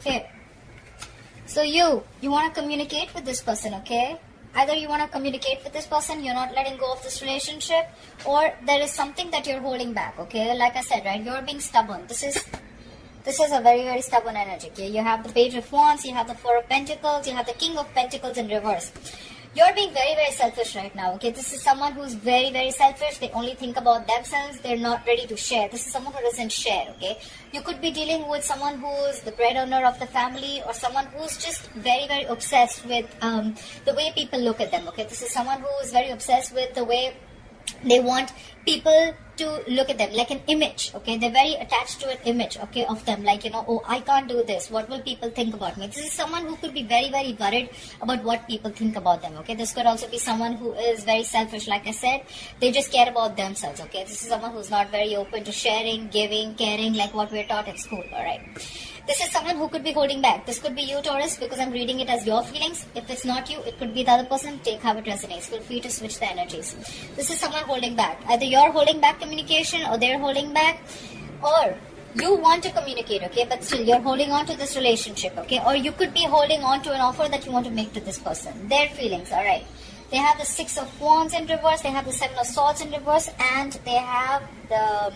Okay. So you want to communicate with this person, okay? Either you want to communicate with this person, you're not letting go of this relationship, or there is something that you're holding back, okay? Like I said, right, you're being stubborn. This is a very, very stubborn energy, okay? You have the Page of Wands, you have the Four of Pentacles, you have the King of Pentacles in reverse. You're being very, very selfish right now, okay? This is someone who's very, very selfish. They only think about themselves. They're not ready to share. This is someone who doesn't share, okay? You could be dealing with someone who's the breadwinner of the family, or someone who's just very, very obsessed with the way people look at them, okay? This is someone who's very obsessed with the way they want people to look at them, like an image, okay? They're very attached to an image, okay, of them, like, you know, oh, I can't do this, what will people think about me? This is someone who could be very, very worried about what people think about them, okay? This could also be someone who is very selfish, like I said. They just care about themselves, okay? This is someone who's not very open to sharing, giving, caring, like what we're taught at school, alright? This is someone who could be holding back. This could be you, Taurus, because I'm reading it as your feelings. If it's not you, it could be the other person. Take how it resonates. Feel free to switch the energies. This is someone holding back. Either you're holding back communication, or they're holding back, or you want to communicate, okay, but still you're holding on to this relationship, okay? Or you could be holding on to an offer that you want to make to this person. Their feelings, alright. They have the Six of Wands in reverse, they have the Seven of Swords in reverse, and they have the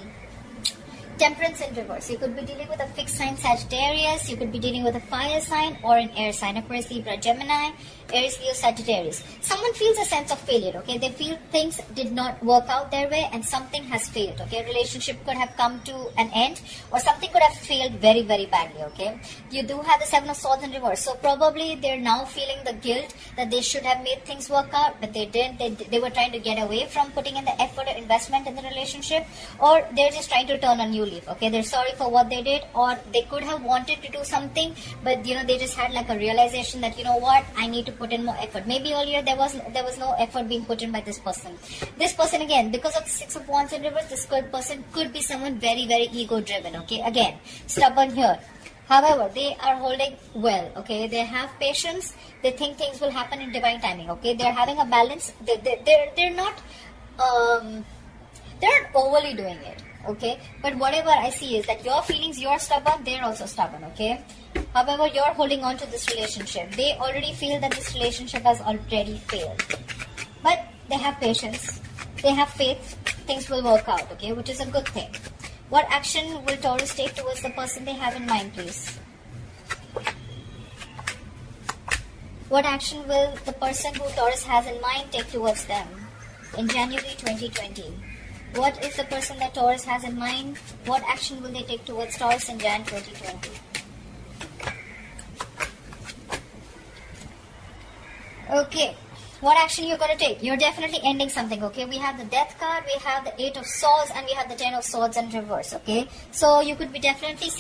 Temperance in reverse. You could be dealing with a fixed sign Sagittarius, you could be dealing with a fire sign or an air sign, Aquarius, Libra, Gemini, Aries, Leo, Sagittarius. Someone feels a sense of failure, okay? They feel things did not work out their way and something has failed, okay? A relationship could have come to an end, or something could have failed very, very badly, okay? You do have the Seven of Swords in reverse, so probably they're now feeling the guilt that they should have made things work out, but they didn't. They were trying to get away from putting in the effort or investment in the relationship, or they're just trying to turn a new leaf, okay? They're sorry for what they did, or they could have wanted to do something, but you know, they just had like a realization that, you know what, I need to put in more effort. Maybe earlier there was no effort being put in by this person. This person, again, because of the Six of Wands in reverse, this person could be someone very, very ego driven, okay? Again, stubborn here. However, they are holding well, okay? They have patience. They think things will happen in divine timing, okay? They're having a balance. They're not overly doing it, okay? But whatever I see is that your feelings, you're stubborn, they're also stubborn, okay? However, you're holding on to this relationship. They already feel that this relationship has already failed. But they have patience. They have faith. Things will work out, okay? Which is a good thing. What action will Taurus take towards the person they have in mind, please? What action will the person who Taurus has in mind take towards them in January 2020? What is the person that Taurus has in mind? What action will they take towards Taurus in Jan 2020? Okay. What action you're going to take? You're definitely ending something, okay? We have the Death card, we have the Eight of Swords, and we have the Ten of Swords in reverse, okay? So you could be definitely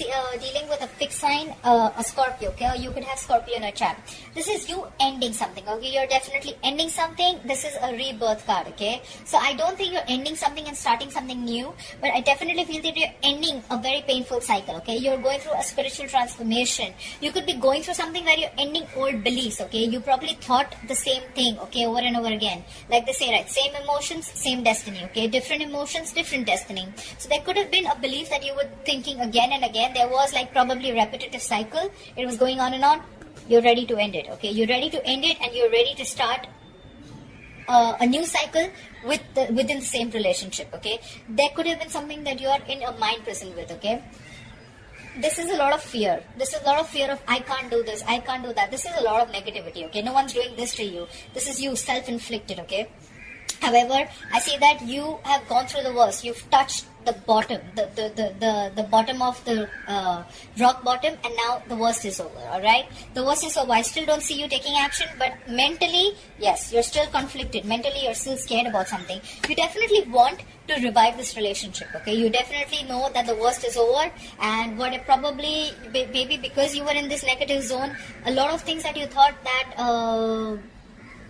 dealing with a fixed sign, a Scorpio, okay? Or you could have Scorpio in a chart. This is you ending something, okay? You're definitely ending something. This is a rebirth card, okay? So I don't think you're ending something and starting something new, but I definitely feel that you're ending a very painful cycle, okay? You're going through a spiritual transformation. You could be going through something where you're ending old beliefs, okay? You probably thought the same thing, okay, over and over again. Like they say, right, same emotions, same destiny, okay? Different emotions, different destiny. So there could have been a belief that you were thinking again and again. There was like probably a repetitive cycle. It was going on and on. You're ready to end it, okay? You're ready to end it, and you're ready to start a new cycle within the same relationship, okay? There could have been something that you are in a mind prison with, okay? This is a lot of fear. This is a lot of fear of, I can't do this, I can't do that. This is a lot of negativity, okay? No one's doing this to you. This is you, self-inflicted, okay? However, I see that you have gone through the worst. You've touched the bottom, the bottom of the rock bottom, and now the worst is over, alright? The worst is over. I still don't see you taking action, but mentally, yes, you're still conflicted. Mentally, you're still scared about something. You definitely want to revive this relationship, okay? You definitely know that the worst is over, and what it probably, maybe because you were in this negative zone, a lot of things that you thought that,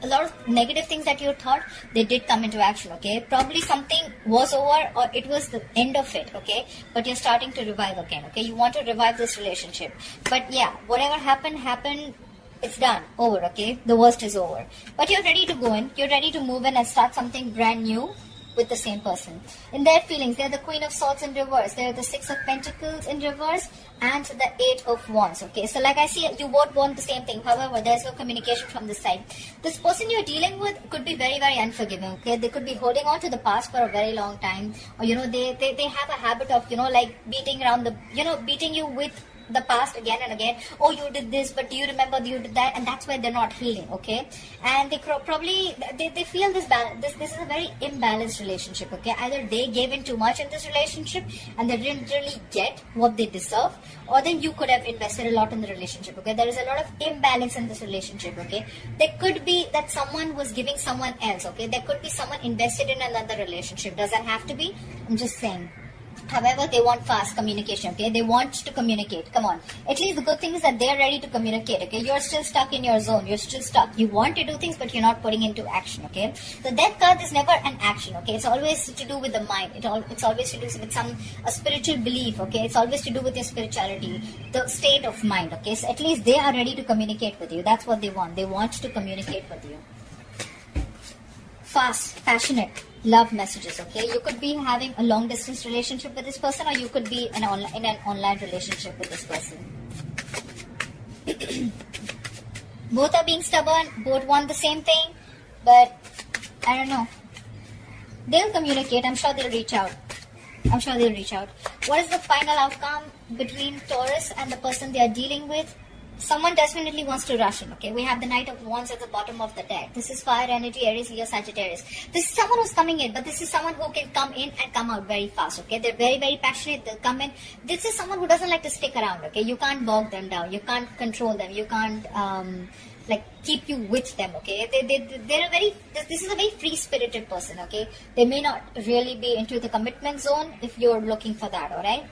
a lot of negative things that you thought, they did come into action, okay? Probably something was over, or it was the end of it, okay? But you're starting to revive again, okay? You want to revive this relationship. But yeah, whatever happened, it's done, over, okay? The worst is over. But you're ready to go in, you're ready to move in and start something brand new, with the same person. In their feelings, they're the Queen of Swords in reverse, they're the Six of Pentacles in reverse, and the Eight of Wands. Okay, so like I see, you both want the same thing. However, there's no communication from this side. This person you're dealing with could be very, very unforgiving. Okay, they could be holding on to the past for a very long time, or they have a habit of like beating around the beating you with the past again and again. Oh, you did this, but do you remember you did that? And that's why they're not healing. Okay, and they probably they feel this balance. This is a very imbalanced relationship. Okay, either they gave in too much in this relationship and they didn't really get what they deserve, or then you could have invested a lot in the relationship. Okay, there is a lot of imbalance in this relationship. Okay, there could be that someone was giving someone else. Okay, there could be someone invested in another relationship. Does that have to be? I'm just saying. However, they want fast communication. Okay, they want to communicate. Come on, at least the good thing is that they're ready to communicate. Okay, you're still stuck in your zone, you're still stuck, you want to do things but you're not putting into action. Okay, the Death card is never an action. Okay, it's always to do with the mind. It's always to do with a spiritual belief. Okay, it's always to do with your spirituality, the state of mind. Okay, so at least they are ready to communicate with you. That's what they want. They want to communicate with you. Fast, passionate love messages. Okay, you could be having a long distance relationship with this person, or you could be in an online relationship with this person. Both are being stubborn, both want the same thing, but I don't know, they'll communicate. I'm sure they'll reach out. What is the final outcome between Taurus and the person they are dealing with? Someone definitely wants to rush in. Okay, we have the Knight of Wands at the bottom of the deck. This is fire energy, Aries, Leo, Sagittarius. This is someone who's coming in, but this is someone who can come in and come out very fast. Okay, they're very, very passionate. They'll come in. This is someone who doesn't like to stick around. Okay, you can't bog them down. You can't control them. You can't keep you with them. Okay, they're a very. This is a very free spirited person. Okay, they may not really be into the commitment zone if you're looking for that. All right.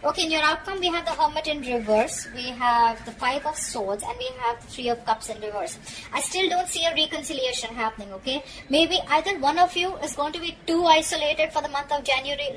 Okay, in your outcome, we have the Hermit in reverse, we have the Five of Swords, and we have the Three of Cups in reverse. I still don't see a reconciliation happening, okay? Maybe either one of you is going to be too isolated for the month of January,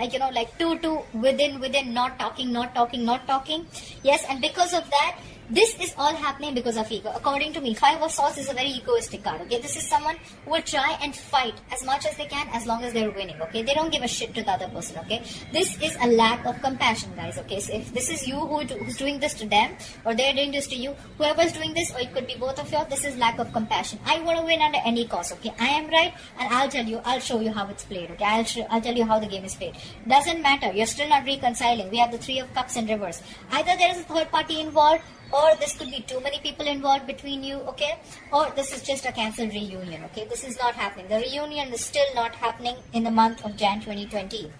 too within, not talking. Yes, and because of that, this is all happening because of ego. According to me, Five of Swords is a very egoistic card. Okay, this is someone who will try and fight as much as they can as long as they're winning. Okay, they don't give a shit to the other person. Okay, this is a lack of compassion, guys. Okay, so if this is you who's doing this to them, or they're doing this to you, whoever's doing this, or it could be both of you, this is lack of compassion. I want to win under any cost. Okay, I am right, and I'll show you how it's played. Okay, I'll tell you how the game is played. Doesn't matter. You're still not reconciling. We have the Three of Cups in reverse. Either there is a third party involved, or this could be too many people involved between you, okay? Or this is just a cancelled reunion, okay? This is not happening. The reunion is still not happening in the month of Jan 2020.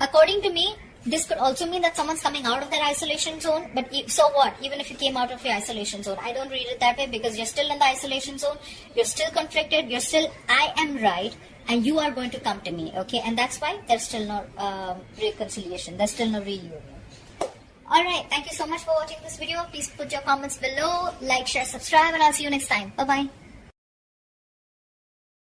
According to me, this could also mean that someone's coming out of their isolation zone. But so what? Even if you came out of your isolation zone, I don't read it that way, because you're still in the isolation zone. You're still conflicted. You're still, I am right, and you are going to come to me, okay? And that's why there's still no reconciliation. There's still no reunion. Alright, thank you so much for watching this video. Please put your comments below, like, share, subscribe, and I'll see you next time. Bye-bye.